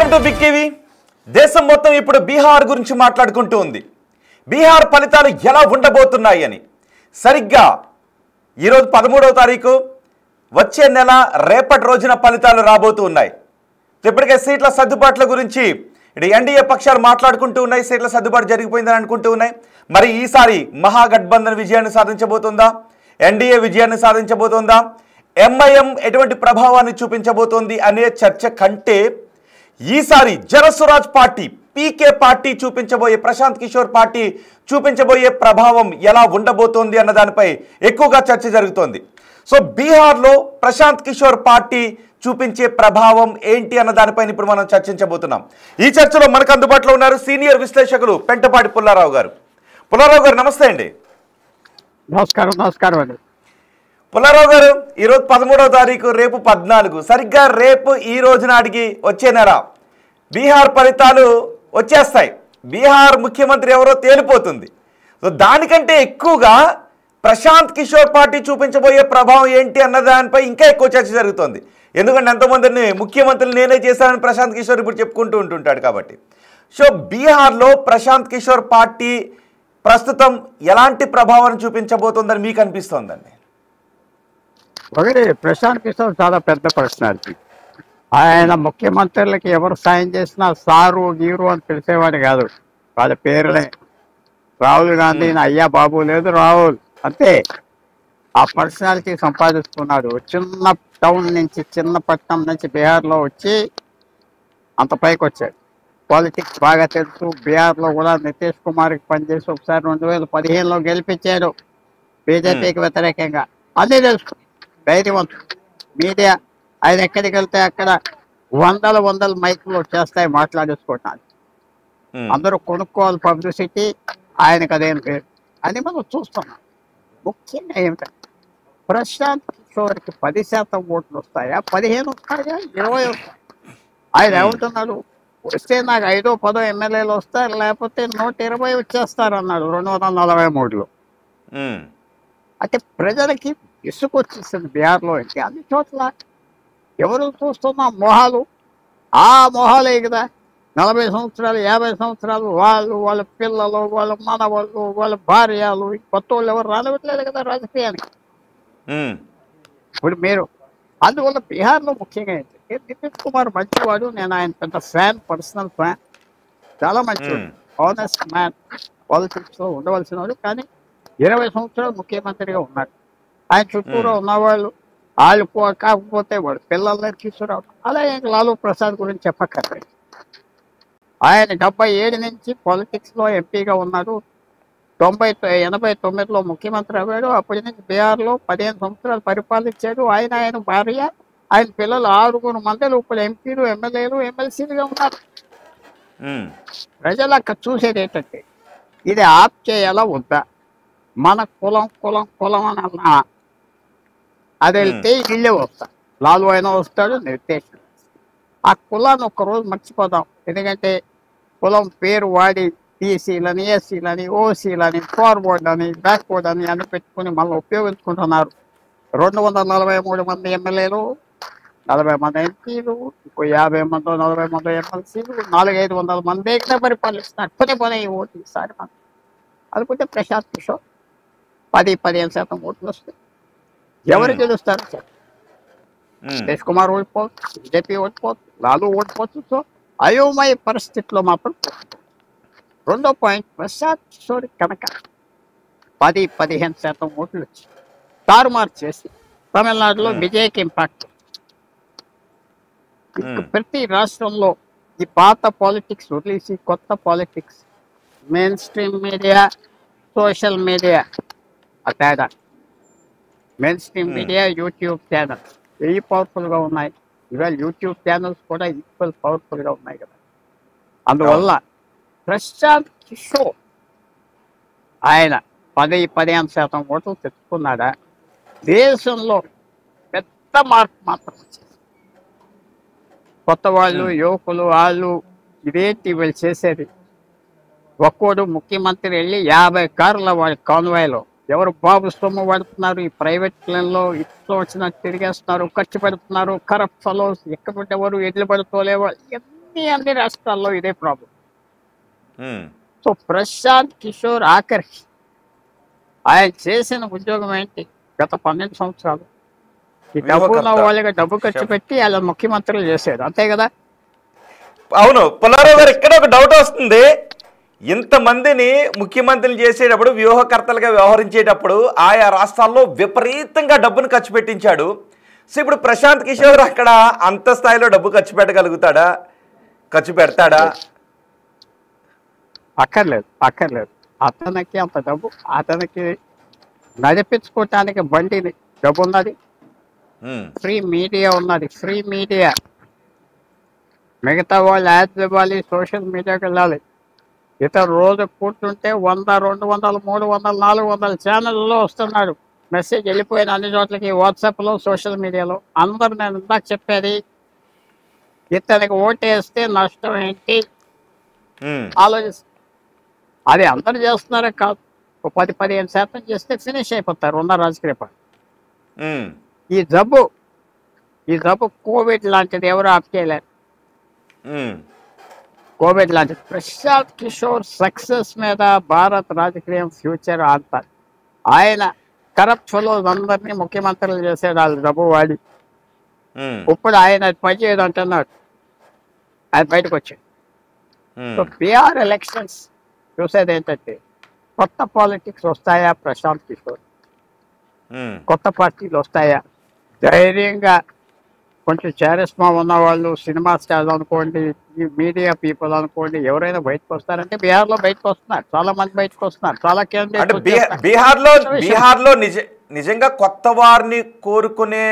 Welcome to big TV. దేశం మొత్తం ఇప్పుడు బీహార్ గురించి మాట్లాడుకుంటూ ఉంది. బీహార్ ఫలితాలు ఎలా ఉండబోతున్నాయి అని. సరిగ్గా ఈరోజు 13వ తారీఖు, వచ్చే నెల రేపటి రోజున ఫలితాలు రాబోతూ ఉన్నాయి. ఇప్పటికే సీట్ల సర్దుబాట్ల గురించి ఇటు ఎన్డీఏ పక్షాలు మాట్లాడుకుంటూ ఉన్నాయి. సీట్ల సర్దుబాటు జరిగిపోయిందని అనుకుంటూ ఉన్నాయి. మరి ఈసారి మహాగఠబంధన్ విజయాన్ని సాధించబోతుందా? ఎన్డీఏ విజయాన్ని సాధించబోతుందా? ఎంఐఎం ఎటువంటి ప్రభావాన్ని చూపించబోతోంది అనే చర్చ కంటే ఈసారి జనస్వరాజ్ పార్టీ, పీకే పార్టీ చూపించబోయే, ప్రశాంత్ కిషోర్ పార్టీ చూపించబోయే ప్రభావం ఎలా ఉండబోతోంది అన్న దానిపై ఎక్కువగా చర్చ జరుగుతోంది. సో బీహార్లో ప్రశాంత్ కిషోర్ పార్టీ చూపించే ప్రభావం ఏంటి అన్న దానిపైన ఇప్పుడు మనం చర్చించబోతున్నాం. ఈ చర్చలో మనకు అందుబాటులో ఉన్నారు సీనియర్ విశ్లేషకులు పెంటపాటి పుల్లారావు గారు. పుల్లారావు గారు నమస్తే అండి. నమస్కారం అండి. పుల్లారావు గారు, ఈరోజు 13వ తారీఖు, రేపు 14, సరిగ్గా రేపు ఈ రోజు నాటికి వచ్చే నెల బీహార్ ఫలితాలు వచ్చేస్తాయి. బీహార్ ముఖ్యమంత్రి ఎవరో తేలిపోతుంది. సో దానికంటే ఎక్కువగా ప్రశాంత్ కిషోర్ పార్టీ చూపించబోయే ప్రభావం ఏంటి అన్న దానిపై ఇంకా ఎక్కువ చర్చ జరుగుతుంది. ఎందుకంటే ఎంతోమందిని ముఖ్యమంత్రులు నేనే చేశానని ప్రశాంత్ కిషోర్ ఇప్పుడు చెప్పుకుంటూ ఉంటుంటాడు కాబట్టి. సో బీహార్లో ప్రశాంత్ కిషోర్ పార్టీ ప్రస్తుతం ఎలాంటి ప్రభావాన్ని చూపించబోతోందని మీకు అనిపిస్తోందండి? ఒకటి, ప్రశాంత్ కిషోర్ చాలా పెద్ద పర్సనాలిటీ. ఆయన ముఖ్యమంత్రులకి ఎవరు సాయం చేసినా సారు గీరు అని పిలిచేవాడు కాదు. వాళ్ళ పేర్లే. రాహుల్ గాంధీని అయ్యా బాబు లేదు, రాహుల్ అంతే. ఆ పర్సనాలిటీ సంపాదిస్తున్నాడు. చిన్న టౌన్ నుంచి, చిన్న పట్టణం నుంచి బీహార్లో వచ్చి అంత పైకి వచ్చాడు. పాలిటిక్స్ బాగా తెలుసు. బీహార్లో కూడా నితీష్ కుమార్కి పనిచేసి ఒకసారి 2015లో గెలిపించాడు బీజేపీకి వ్యతిరేకంగా. అన్నీ తెలుసు. ధైర్యవంతుడు. మీడియా ఆయన ఎక్కడికి వెళ్తే అక్కడ వందల మైకులు వచ్చేస్తాయి మాట్లాడేసుకోవటానికి. అందరూ కొనుక్కోవాలి పబ్లిసిటీ. ఆయనకు అదేం లేదు అని మనం చూస్తున్నాం. ముఖ్యంగా ఏమిటంటే ప్రశాంత్ కిషోర్కి 10% ఓట్లు వస్తాయా, 15 వస్తాయా, 20 వస్తాయి? ఆయన ఏమంటున్నాడు, వస్తే నాకు 5-10 ఎమ్మెల్యేలు వస్తారు, లేకపోతే 120 వచ్చేస్తారన్నాడు 243లో. అంటే ప్రజలకి ఇసుకొచ్చేసింది బీహార్లో. అంటే అన్ని చోట్ల ఎవరు చూస్తున్నా మొహాలు, ఆ మొహాలే కదా. 40 సంవత్సరాలు 50 సంవత్సరాలు వాళ్ళు, వాళ్ళ పిల్లలు, వాళ్ళ మనవాళ్ళు, వాళ్ళ భార్యలు, కొత్త వాళ్ళు ఎవరు రానివ్వట్లేదు కదా రాజకీయానికి. ఇప్పుడు మీరు అందువల్ల బీహార్లో ముఖ్యంగా ఏంటంటే నితీష్ కుమార్ మంచివాడు. నేను ఆయన పెద్ద ఫ్యాన్, పర్సనల్ ఫ్యాన్. చాలా మంచివాడు, ఆనెస్ట్ మ్యాన్, పాలిటిక్స్లో ఉండవలసిన వాడు. కానీ 20 సంవత్సరాలు ముఖ్యమంత్రిగా ఉన్నాడు. ఆయన చుట్టూరా ఉన్నవాళ్ళు వాళ్ళు కాకపోతే వాడు పిల్లల్ని తీసుకురావడం. అలాగే లాలూ ప్రసాద్ గురించి చెప్పక్కర్లేదు. ఆయన 77 నుంచి పాలిటిక్స్లో ఎంపీగా ఉన్నాడు. 89లో ముఖ్యమంత్రి అయ్యాడు. అప్పటి నుంచి బీహార్లో 15 సంవత్సరాలు పరిపాలించాడు. ఆయన భార్య, ఆయన పిల్లలు 6 మందిలు ఇప్పుడు ఎంపీలు, ఎమ్మెల్యేలు, ఎమ్మెల్సీలుగా ఉన్నారు. ప్రజలు అక్కడ చూసేది ఏంటంటే ఇది ఆప్ చేయాలా వద్దా, మన కులం అని అన్నా అది వెళ్తే ఇల్లే వస్తాడు. లాలు అయినా వస్తాడు, నితీష్. ఆ కులాన్ని ఒక్కరోజు మర్చిపోదాం. ఎందుకంటే కులం పేరు వాడి టీసీలని, ఎస్సీలని, ఓసీలని, ఫార్వర్డ్ అని, బ్యాక్వర్డ్ అని పెట్టుకుని మళ్ళీ ఉపయోగించుకుంటున్నారు. 243 మంది ఎమ్మెల్యేలు, 40 మంది ఎంపీలు, ఇంకో 50 మందో 40 మందో ఎమ్మెల్సీలు, 400-500 మంది పరిపాలిస్తున్నారు. పని ఓటు ఈసారి మనం అనుకుంటే ప్రశాంత్ కిషోర్ 10-15% ఓట్లు వస్తాయి. ఎవరు గెలుస్తారు సార్? నితీష్ కుమార్ ఓడిపోవచ్చు, బీజేపీ ఓడిపోవచ్చు, లాలు ఓడిపోవచ్చు. సో అయోమయ పరిస్థితిలో మాత్రం. రెండో పాయింట్, ప్రశాంత్ కిషోర్ కనుక 10-15% ఓట్లు వచ్చి తారుమారు చేసి తమిళనాడులో విజయ్కి ఇంపాక్ట్. ప్రతి రాష్ట్రంలో ఈ పాత పాలిటిక్స్ వదిలేసి కొత్త politics, main stream media, social media, ఆ తేడా. Main stream media, YouTube channels వెయ్యి పవర్ఫుల్గా ఉన్నాయి. ఇవాళ యూట్యూబ్ ఛానల్స్ కూడా ఈక్వల్ పవర్ఫుల్గా ఉన్నాయి కదా. అందువల్ల ప్రశాంత్ కిషోర్ ఆయన 10-15% ఓట్లు తెచ్చుకున్నాడా, దేశంలో పెద్ద మార్పు మాత్రం వచ్చింది. కొత్త వాళ్ళు, యువకులు, వాళ్ళు ఇదేంటి వీళ్ళు చేసేది. ఒక్కోడు ముఖ్యమంత్రి వెళ్ళి 50 కార్ల వాడి కాన్వాయ్లో ఎవరు బాబు సొమ్ము పడుతున్నారు, ఈ ప్రైవేట్ ప్లేన్లో ఇట్లా వచ్చినట్టు తిరిగేస్తున్నారు, ఖర్చు పెడుతున్నారు, కరప్ట్ ఫెలోస్, ఎక్కడ ఎవరు ఎడ్లు పడుకోలేవో, అన్ని రాష్ట్రాల్లో ఇదే ప్రాబ్లం. ఉమ్, సో ప్రశాంత్ కిషోర్ ఆఖరికి ఆయన చేసిన ఉద్యోగం ఏంటి? గత 12 సంవత్సరాలు ఈ డబ్బు ఉన్న వ్యూహకర్త. వాళ్ళకి డబ్బు ఖర్చు పెట్టి వాళ్ళ ముఖ్యమంత్రులు చేశారు, అంతే కదా. అవును పుల్లారావు గారు, ఇక్కడ ఒక డౌట్ వస్తుంది. ఇంతమందిని ముఖ్యమంత్రిని చేసేటప్పుడు, వ్యూహకర్తలుగా వ్యవహరించేటప్పుడు ఆయా రాష్ట్రాల్లో విపరీతంగా డబ్బును ఖర్చు పెట్టించాడు. సో ఇప్పుడు ప్రశాంత్ కిషోర్ అక్కడ అంత స్థాయిలో డబ్బు ఖర్చు పెట్టగలుగుతాడా? ఖర్చు పెడతాడా? అక్కర్లేదు. అతనికి అంత డబ్బు, అతనికి నడిపించుకోవటానికి బండి డబ్బు ఉన్నది, ఉమ్, ఫ్రీ మీడియా ఉన్నది. ఫ్రీ మీడియా, మిగతా వాళ్ళు యాడ్స్ ఇవ్వాలి, సోషల్ మీడియాకి వెళ్ళాలి. ఇతను రోజు కూర్చుంటే 100, 200, 300, 400 ఛానళ్ళలో వస్తున్నాడు. మెసేజ్ వెళ్ళిపోయిన అన్ని చోట్లకి, వాట్సాప్లో, సోషల్ మీడియాలో. అందరు నేను ఇందాక చెప్పేది, ఇతనికి ఓటేస్తే నష్టం ఏంటి ఉమ్, ఆలోచిస్తారు. అది అందరు చేస్తున్నారే కాదు, 10-15% చేస్తే ఫినిష్ అయిపోతారు ఉన్న రాజకీయ పార్టీ. ఉమ్, ఈ జబ్బు కోవిడ్ లాంటిది, ఎవరు ఆప్ చేయలేరు. ఉమ్, కోవిడ్ లాంటిది. ప్రశాంత్ కిషోర్ సక్సెస్ మీద భారత్ రాజకీయం ఫ్యూచర్ ఆడతారు. ఆయన కరప్ట్ ఫెలోస్ అందరినీ ముఖ్యమంత్రులు చేసాడు వాళ్ళు డబ్బు వాడి. ఉమ్, ఇప్పుడు ఆయన పనిచేయదు అంటున్నాడు, ఆయన బయటకు వచ్చాడు. సో ఉమ్, బీహార్ ఎలక్షన్స్ చూసేది ఏంటంటే, కొత్త పాలిటిక్స్ వస్తాయా ప్రశాంత్ కిషోర్, ఉమ్, కొత్త పార్టీలు వస్తాయా, ధైర్యంగా కొంచెం చారిస్మా ఉన్న వాళ్ళు, సినిమా స్టార్స్ అనుకోండి, ఈ మీడియా పీపుల్ అనుకోండి, ఎవరైనా బయటకు వస్తారంటే బీహార్లో బయటకు వస్తున్నారు, చాలా మంది బయటకు వస్తున్నారు, చాలా అంటే క్యాండిడేట్స్. బీహార్లో నిజంగా కొత్త వారిని కోరుకునే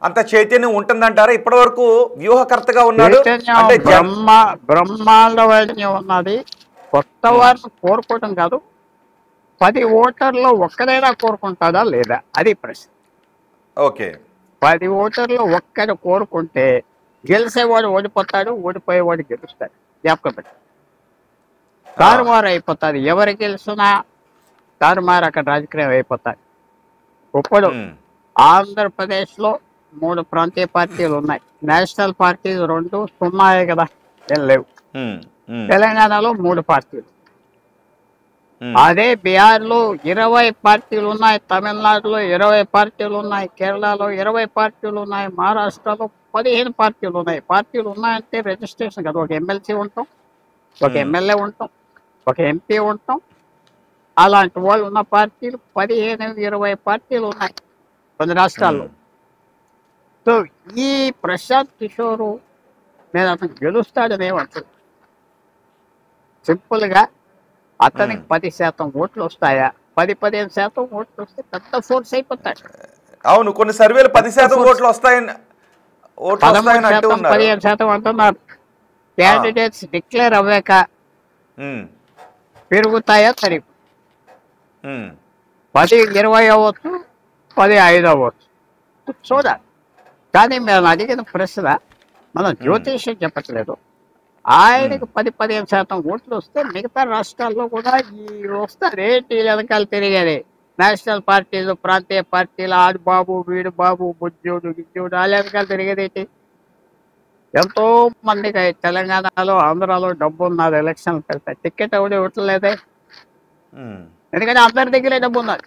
అంత చైతన్యం ఉంటుందంటారా? ఇప్పటి వరకు వ్యూహకర్తగా ఉన్నాడు అంటే బ్రహ్మాండమైన ఉన్నది. కొత్త వారిని కోరుకోవడం కాదు, 10 ఓటర్లో ఒక్కరైనా కోరుకుంటాడా లేదా, అది ప్రశ్న. ఓకే. 10 ఓటర్లు ఒక్కరు కోరుకుంటే గెలిచేవాడు ఓడిపోతాడు, ఓడిపోయేవాడు గెలుస్తాడు. జ్ఞాపకం పెట్టి తారుమారు అయిపోతాది. ఎవరు గెలిచినా తారుమారు అక్కడ రాజకీయం అయిపోతాయి. ఇప్పుడు ఆంధ్రప్రదేశ్లో 3 ప్రాంతీయ పార్టీలు ఉన్నాయి, నేషనల్ పార్టీలు 2 సున్నాయే కదా, ఏం లేవు. తెలంగాణలో 3 పార్టీలు. అదే బీహార్లో 20 పార్టీలు ఉన్నాయి, తమిళనాడులో 20 పార్టీలు ఉన్నాయి, కేరళలో 20 పార్టీలు ఉన్నాయి, మహారాష్ట్రలో 15 పార్టీలు ఉన్నాయి. పార్టీలు ఉన్నాయంటే రిజిస్ట్రేషన్ కదా, ఒక ఎమ్మెల్సీ ఉంటాం, ఒక ఎమ్మెల్యే ఉంటాం, ఒక ఎంపీ ఉంటాం. అలాంటి వాళ్ళు ఉన్న పార్టీలు 15-20 పార్టీలు ఉన్నాయి కొన్ని రాష్ట్రాల్లో. సో ఈ ప్రశాంత్ కిషోర్ నేను అతను గెలుస్తాడని ఏమంటారు, సింపుల్గా అతనికి 10% ఓట్లు వస్తాయా, 10-15% ఓట్లు వస్తే పెద్ద ఫోర్స్ అయిపోతాయి. అవును, కొన్ని సర్వేలు 10% ఓట్లు వస్తాయని 15% అంటున్నారు. క్యాండిడేట్స్ డిక్లేర్ అవ్వాక పెరుగుతాయా తరిగి 10-20 అవ్వచ్చు, 10-5 అవ్వచ్చు, చూడాలి. కానీ మేము అడిగిన ప్రశ్న మనం జ్యోతిష్యం చెప్పట్లేదు. ఆయనకి 10-15% ఓట్లు వస్తే మిగతా రాష్ట్రాల్లో కూడా ఈ వస్తారు. ఏంటి వెనకాల తిరిగేది, నేషనల్ పార్టీలు, ప్రాంతీయ పార్టీలు, ఆడు బాబు వీడు బాబు, బుజ్జుడు గిజ్జుడు, వాళ్ళ వెనకాల తిరిగేది. ఎంతో మందికి తెలంగాణలో, ఆంధ్రాలో డబ్బు ఉన్నది, ఎలక్షన్ పెడతాయి, టికెట్ ఎవరు ఇవ్వట్లేదే. ఎందుకంటే అందరి దగ్గరే డబ్బు ఉన్నది.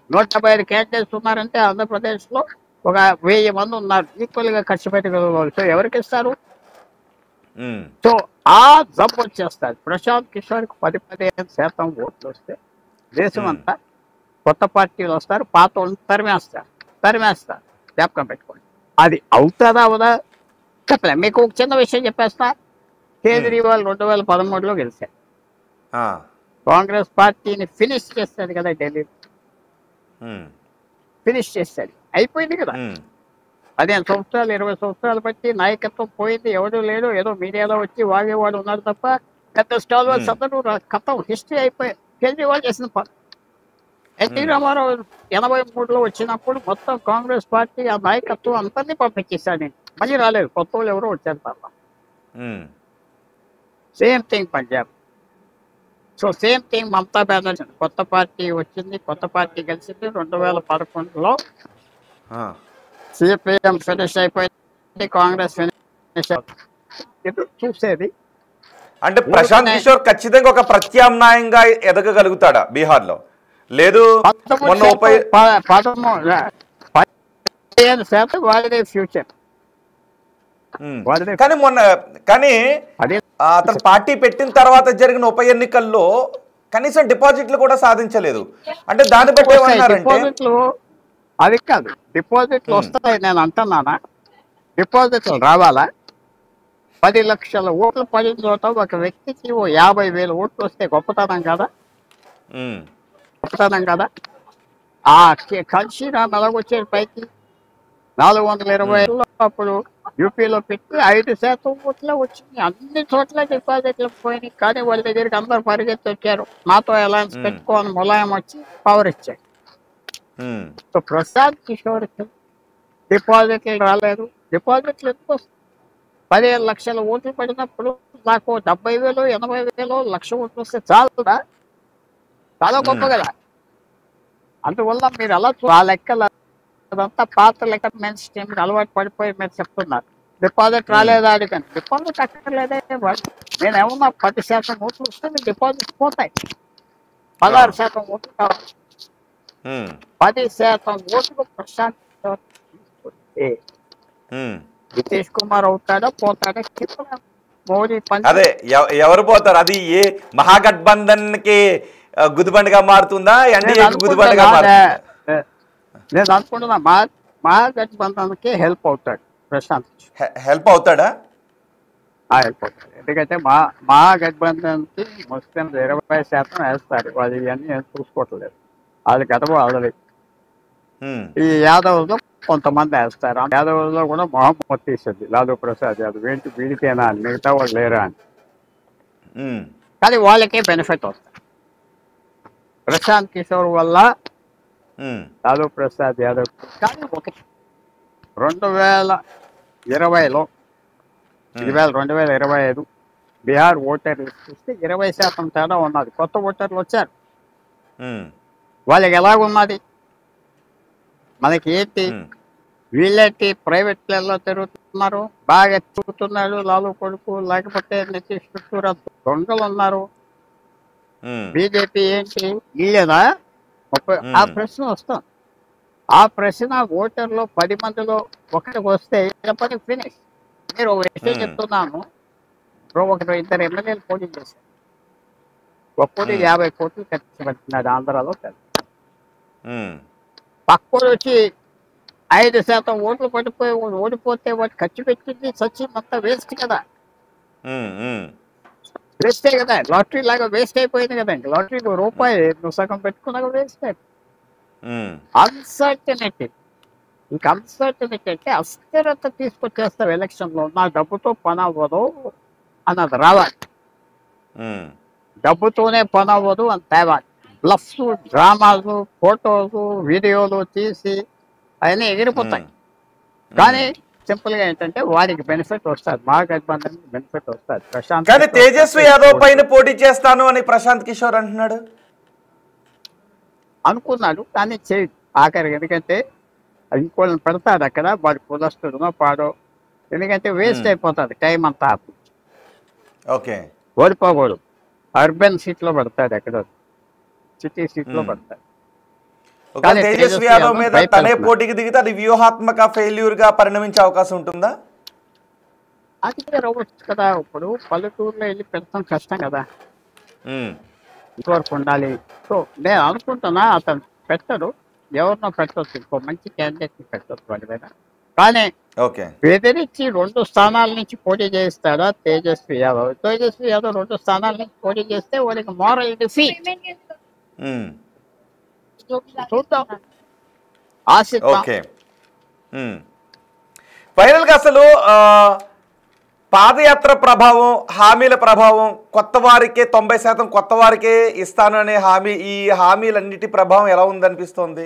175 క్యాండిడేట్స్ ఉన్నారంటే ఆంధ్రప్రదేశ్లో ఒక 1000 మంది ఉన్నారు, ఈక్వల్గా ఖర్చు పెట్టగలరు. సో ఎవరికి ఇస్తారు? సో ఆ జబ్బు వచ్చేస్తారు. ప్రశాంత్ కిషోర్కి 10-15% ఓట్లు వస్తే దేశం అంతా కొత్త పార్టీలు వస్తారు, పాత తరిమేస్తారు. జ్ఞాపకం పెట్టుకోండి. అది అవుతుందా అవుదా చెప్పలే. మీకు ఒక చిన్న విషయం చెప్పేస్తా. కేజ్రీవాల్ 2013లో గెలిచారు, కాంగ్రెస్ పార్టీని ఫినిష్ చేస్తాడు కదా ఢిల్లీలో, ఫినిష్ చేస్తాడు, అయిపోయింది కదా. 15 సంవత్సరాలు 20 సంవత్సరాలు బట్టి నాయకత్వం పోయింది, ఎవరు లేడు, ఏదో మీడియాలో వచ్చి వాగేవాడు ఉన్నారు తప్ప పెద్ద స్టాల్వర్స్ అందరూ కథం హిస్టరీ అయిపోయారు. కేజ్రీవాల్ చేసిన పని. ఎన్టీ రామారావు 83లో వచ్చినప్పుడు మొత్తం కాంగ్రెస్ పార్టీ ఆ నాయకత్వం అందరినీ పంపించేశాడు. నేను మళ్ళీ రాలేదు, కొత్త వాళ్ళు ఎవరో వచ్చారు తప్ప. Same thing Punjab. So same thing Mamata Banerjee, కొత్త పార్టీ వచ్చింది, కొత్త పార్టీ గెలిచింది. 2011లో సిపిఎం ఫినిష్ అయిపోయింది, కాంగ్రెస్ ఫినిష్. ఎదురు చూసేది. అంటే ప్రశాంత్ కిషోర్ ఖచ్చితంగా ఒక ప్రత్యామ్నాయంగా ఎదగగలుగుతాడా బీహార్లో? లేదు మొన్న 15% వాళ్ళదే ఫ్యూచర్. వాళ్ళదే. కానీ అదే అతను పార్టీ పెట్టిన తర్వాత జరిగిన ఉప ఎన్నికల్లో కనీసం డిపాజిట్లు కూడా సాధించలేదు. అంటే దాన్ని బట్టి ఏమన్నారంటే డిపాజిట్లు అది కాదు, డిపాజిట్లు వస్తాయి నేను అంటున్నానా? డిపాజిట్లు రావాలా? 10 లక్షల ఓట్లు పడిన చోట ఒక వ్యక్తికి ఓ 50,000 ఓట్లు వస్తే గొప్పతనం కదా? గొప్పతనం కదా? ఆ కాన్షీరామ్ ఎలాగొచ్చేది పైకి? 420 అప్పుడు యూపీలో పెట్టి 5% ఓట్లే వచ్చింది. అన్ని చోట్ల డిపాజిట్లు పోయినాయి. కానీ వాళ్ళ దగ్గరికి అందరు పరిగెత్తి వచ్చారు. మాతో అలయన్స్ పెట్టుకోని ములాయం వచ్చి పవర్ ఇచ్చాడు. సో ప్రశాంత్ కిషోర్కి డిపాజిట్లు రాలేదు. డిపాజిట్లు ఎందుకు వస్తాయి? 15 లక్షల ఓట్లు పడినప్పుడు నాకు 70,000, 80,000, 1,00,000 ఓట్లు వస్తే చాలా చాలా గొప్ప కదా. అందువల్ల మీరు అలా ఆ లెక్కలు అదంతా పాత లెక్క మెయిన్ స్ట్రీమ్ అలవాటు పడిపోయి మీరు చెప్తున్నారు డిపాజిట్ రాలేదా అని. కానీ డిపాజిట్ అక్కర్లేదే. నేనేమన్నా 10% ఓట్లు వస్తే మీ డిపాజిట్ పోతాయి. 16% ఓట్లు కావాలి. 10% ఓట్లు ప్రశాంత్ కిషోర్ తీసుకుంటే నితీష్ కుమార్ అవుతాడో పోతాడో చెప్పలేము. మోడీ అదే ఎవరు పోతారు? అది ఏ మహాగఠబంధన్ కి గుదిబండిగా మారుతుందా, ఎన్డీఏకి గుదిబండిగా మారుతుందా? నేను అనుకుంటున్నా మహాగఠబంధన్కి హెల్ప్ అవుతాడు ప్రశాంత్. హెల్ప్ అవుతాడా? హెల్ప్ అవుతాడు. ఎందుకంటే మహాగఠబంధన్కి ముస్లింలు 20% వేస్తారు. వాళ్ళు ఇవన్నీ ఏం చూసుకోవట్లేదు. వాళ్ళ గడవ వాళ్ళది. ఈ యాదవ్లో కొంతమంది వేస్తారు. యాదవ్లో కూడా మొహమ్మద్ తీసేది లాలూ ప్రసాద్ యాదవ్. ఏంటి వీడికేనా అని, మిగతా వాళ్ళు లేరా అని. కానీ వాళ్ళకే బెనిఫిట్ వస్తుంది. ప్రశాంత్ కిషోర్ వల్ల లాలూ ప్రసాద్ యాదవ్. కానీ ఒకటి 2020లో 2025 బీహార్ ఓటర్లు చూస్తే 20% తేడా ఉన్నది. కొత్త ఓటర్లు వచ్చారు. వాళ్ళకి ఎలాగున్నది? మనకి ఏంటి, వీళ్ళేంటి ప్రైవేట్లలో తిరుగుతున్నారు, బాగా తిరుగుతున్నాడు లాలూ కొడుకు, లేకపోతే నితీష్ చుట్టూరా దొంగలు ఉన్నారు. బీజేపీ ఏంటి వీళ్ళేనా? ఆ ప్రశ్న వస్తుంది. ఆ ప్రశ్న ఓటర్లో 10 మందిలో ఒకటికి వస్తే పని ఫినిష్. మీరు ఒక విషయం చెప్తున్నాను. ఒకరు 2 ఎమ్మెల్యేలు పోటీ చేశారు. ఒక్కటి 50 కోట్లు ఖర్చు పెట్టినాడు ఆంధ్రాలో. పక్కడు వచ్చి 5% ఓట్లు పడిపోయి ఓడిపోతే వాటి ఖర్చు పెట్టింది సచ్చిందంతా వేస్ట్ కదా. వేస్టే కదా. లాటరీ లాగా వేస్ట్ అయిపోయింది కదండి. లాటరీకి రూపాయి నువ్వు సగం పెట్టుకున్నాక వేస్ట్ అయిపోయింది. అన్సర్టనిటీ. ఇంకా అన్సర్టనిటీ అంటే అస్థిరత తీసుకొచ్చేస్తావు ఎలక్షన్లో. నా డబ్బుతో పని అవ్వదు అన్నది రావాలి. డబ్బుతోనే పని అవ్వదు అని తేవాలి. బ్లఫ్స్, డ్రామాలు, ఫోటోలు, వీడియోలు తీసి అవన్నీ ఎగిరిపోతాయి. కానీ సింపుల్ గా ఏంటంటే వారికి బెనిఫిట్ వస్తుంది, మహాగఠబంధన్ బెనిఫిట్ వస్తుంది. ప్రశాంత్ కానీ తేజస్వి యాదవ్ పైన పోటీ చేస్తాను అని ప్రశాంత్ కిషోర్ అంటున్నాడు. అనుకున్నాడు కానీ చేయదు ఆఖరికి. ఎందుకంటే ఇంకోళ్ళని పెడతాడు అక్కడ, వాడి కులస్తుడునో పాడో. ఎందుకంటే వేస్ట్ అయిపోతుంది టైం అంతా. ఓకే, ఓడిపోకూడదు. అర్బన్ సీట్లో పెడతాడు, ఎక్కడ సిటీ సీట్లో పెడతాడు. తేజస్వి యాదవ్ మీద తనే పోటీకి దిగితే అది వ్యూహాత్మక ఫెయిల్యూర్ గా పరిణమించే అవకాశం ఉంటుందా? అది రావచ్చు కదా. ఇప్పుడు పల్లెటూరులో వెళ్ళి పెడతాం కష్టం కదా, ఇంతవరకు ఉండాలి. సో నేను అనుకుంటున్నా అతను పెట్టడు, ఎవరినో పెట్టవచ్చు, ఇంకో మంచి క్యాండిడేట్ ని పెట్టవచ్చు వాడి మీద. కానీ బెదిరించి 2 స్థానాల నుంచి పోటీ చేస్తాడా తేజస్వి యాదవ్? తేజస్వి యాదవ్ 2 స్థానాల నుంచి పోటీ చేస్తే వాడికి మోరల్ డిఫీట్. చూద్దాం, ఆశిద్దాం. ఫైనల్ గా అసలు పాదయాత్ర ప్రభావం, హామీల ప్రభావం, కొత్త వారికే 90% కొత్త వారికే ఇస్తాననే హామీ, ఈ హామీలన్నిటి ప్రభావం ఎలా ఉందనిపిస్తోంది?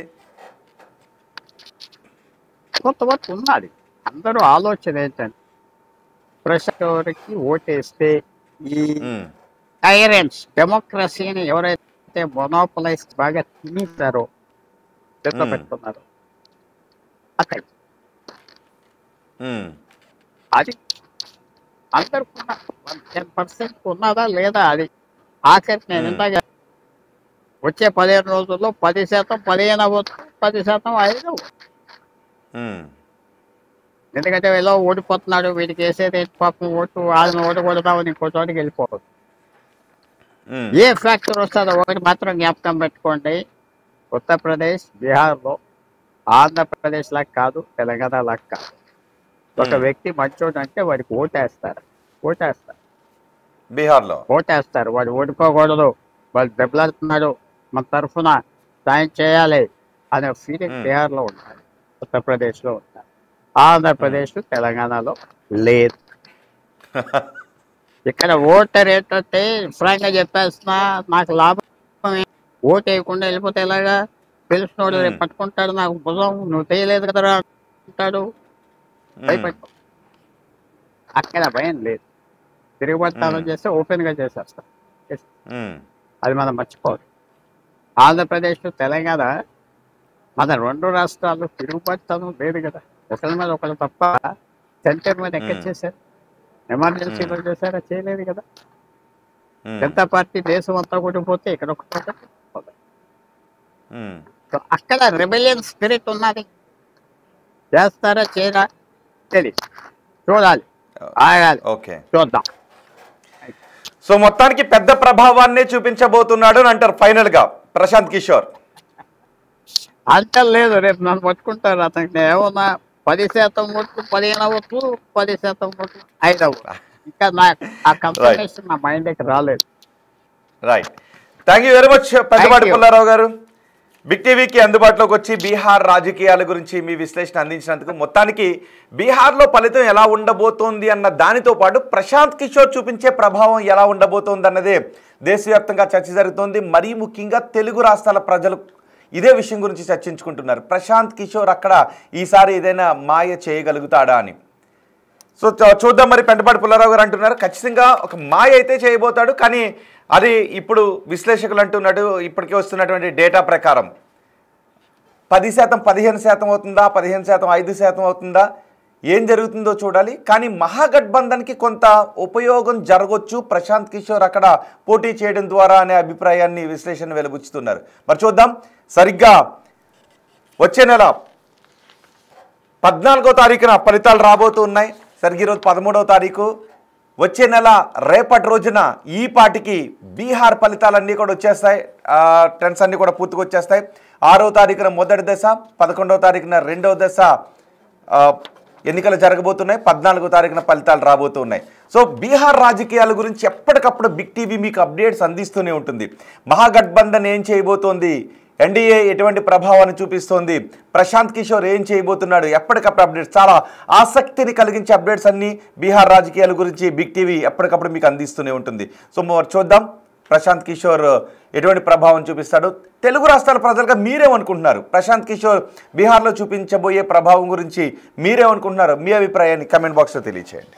కొంతవరకు ఉన్నది. అందరూ ఆలోచన ఏంటంటే ప్రశాంత్ ఓటేస్తే ఈ టైరెంట్స్ డెమోక్రసీని ఎవరైతే మొనోపలైజ్ బాగా తినేశారో, చేత పెట్టుకున్నారో అక్కడ అది అందరికి 10% ఉన్నదా లేదా అది ఆఖరికి నేను ఇందాక వచ్చే 15 రోజుల్లో 10% 15 అవ్వచ్చు, 10% 5 అవ్వచ్చు. ఎందుకంటే వీళ్ళు ఓడిపోతున్నాడు, వీడికి వేసేది పాపం ఓటు వాళ్ళని ఓటు కొడతామని ఇంకో చోటికి వెళ్ళిపోవచ్చు. ఏ ఫ్యాక్టర్ వస్తుందో ఒకటి మాత్రం జ్ఞాపకం పెట్టుకోండి, ఉత్తరప్రదేశ్ బీహార్లో ఆంధ్రప్రదేశ్ లాగా కాదు, తెలంగాణ లాగా కాదు. ఒక వ్యక్తి మంచోడు అంటే వాడికి ఓటేస్తారు బీహార్లో ఓటేస్తారు. వాడు ఓడిపోకూడదు, వాడు దెబ్బలాడుతున్నాడు, మన తరఫున సాయం చేయాలి అనే ఫీలింగ్ బీహార్లో ఉండాలి, ఉత్తరప్రదేశ్లో ఉండాలి. ఆంధ్రప్రదేశ్ తెలంగాణలో లేదు. ఇక్కడ ఓటర్ ఏంటంటే ఫ్రాంక్గా చెప్పేస్తున్నా, నాకు లాభం ఓటు వేయకుండా వెళ్ళిపోతే ఎలాగా, తెలిసినోడు రేపు పట్టుకుంటాడు, నాకు భుజం నువ్వు చేయలేదు కదా అంటాడు, భయపడ్డా. అక్కడ భయం లేదు, తిరుగుబడతానం చేస్తే ఓపెన్గా చేసేస్తాం. అది మనం మర్చిపోదు. ఆంధ్రప్రదేశ్ తెలంగాణ మన 2 రాష్ట్రాలు తిరుగుబడతానం లేదు కదా, ఒకరి మీద ఒకరు తప్ప. సెంటర్ మీద ఎక్కడ చేశారు, ఎమర్జెన్సీలో చేశారా, చేయలేదు కదా. జనతా పార్టీ దేశం అంతా కొట్టిపోతే ఇక్కడ ఒక అక్కడ రెబెలియన్ స్పిరిట్ ఉన్నది. చేస్తారా చేయరా తెలియదు, చూడాలి, ఆగాలి, చూద్దాం. సో మొత్తానికి పెద్ద ప్రభావాన్ని చూపించబోతున్నాడు అని అంటారు ఫైనల్ గా ప్రశాంత్ కిషోర్. అంత లేదు, రేపు నన్ను పట్టుకుంటారు. అతనికి ఏమన్నా 10% ఓట్లు 15 అవ్వచ్చు, 10% ఓట్లు 5 అవ్వచ్చు. ఇంకా ఆ కన్ఫర్మేషన్ నా మైండ్కి రాలేదు. Right, thank you very much Peddapati Pullarao గారు. బిగ్ టీవీకి అందుబాటులోకి వచ్చి బీహార్ రాజకీయాల గురించి మీ విశ్లేషణ అందించినందుకు. మొత్తానికి బీహార్లో ఫలితం ఎలా ఉండబోతోంది అన్న దానితో పాటు ప్రశాంత్ కిషోర్ చూపించే ప్రభావం ఎలా ఉండబోతోంది అన్నదే దేశవ్యాప్తంగా చర్చ జరుగుతోంది. మరీ ముఖ్యంగా తెలుగు రాష్ట్రాల ప్రజలు ఇదే విషయం గురించి చర్చించుకుంటున్నారు. ప్రశాంత్ కిషోర్ అక్కడ ఈసారి ఏదైనా మాయ చేయగలుగుతాడా అని. సో చూద్దాం. మరి పెంటపాటి పుల్లారావు గారు అంటున్నారు ఖచ్చితంగా ఒక మాయ అయితే చేయబోతాడు, కానీ అది ఇప్పుడు విశ్లేషకులు అంటున్నాడు ఇప్పటికే వస్తున్నటువంటి డేటా ప్రకారం 10% 15% అవుతుందా, 15% 5% అవుతుందా, ఏం జరుగుతుందో చూడాలి. కానీ మహాగఠబంధన్కి కొంత ఉపయోగం జరగవచ్చు ప్రశాంత్ కిషోర్ అక్కడ పోటీ చేయడం ద్వారా అనే అభిప్రాయాన్ని విశ్లేషణ వెలుబుచ్చుతున్నారు. మరి చూద్దాం. సరిగ్గా వచ్చే నెల 14వ తారీఖున ఫలితాలు రాబోతున్నాయి. సరిగ్గా ఈరోజు 13వ తారీఖు. వచ్చే నెల రేపటి రోజున ఈ పాటికి బీహార్ ఫలితాలన్నీ కూడా వచ్చేస్తాయి. ట్రెండ్స్ అన్నీ కూడా పూర్తిగా వచ్చేస్తాయి. 6వ తారీఖున మొదటి దశ, 11వ తారీఖున రెండవ దశ ఎన్నికలు జరగబోతున్నాయి. 14వ తారీఖున ఫలితాలు రాబోతున్నాయి. సో బీహార్ రాజకీయాల గురించి ఎప్పటికప్పుడు బిగ్ టీవీ మీకు అప్డేట్స్ అందిస్తూనే ఉంటుంది. మహాగఠబంధన్ ఏం చేయబోతోంది, ఎన్డీఏ ఎటువంటి ప్రభావాన్ని చూపిస్తోంది, ప్రశాంత్ కిషోర్ ఏం చేయబోతున్నాడు, ఎప్పటికప్పుడు అప్డేట్స్, చాలా ఆసక్తిని కలిగించే అప్డేట్స్ అన్నీ బీహార్ రాజకీయాల గురించి బిగ్ టీవీ ఎప్పటికప్పుడు మీకు అందిస్తూనే ఉంటుంది. సో చూద్దాం ప్రశాంత్ కిషోర్ ఎటువంటి ప్రభావం చూపిస్తాడు. తెలుగు రాష్ట్రాల ప్రజలుగా మీరేమనుకుంటున్నారు, ప్రశాంత్ కిషోర్ బీహార్లో చూపించబోయే ప్రభావం గురించి మీరేమనుకుంటున్నారు? మీ అభిప్రాయాన్ని కమెంట్ బాక్స్లో తెలియచేయండి.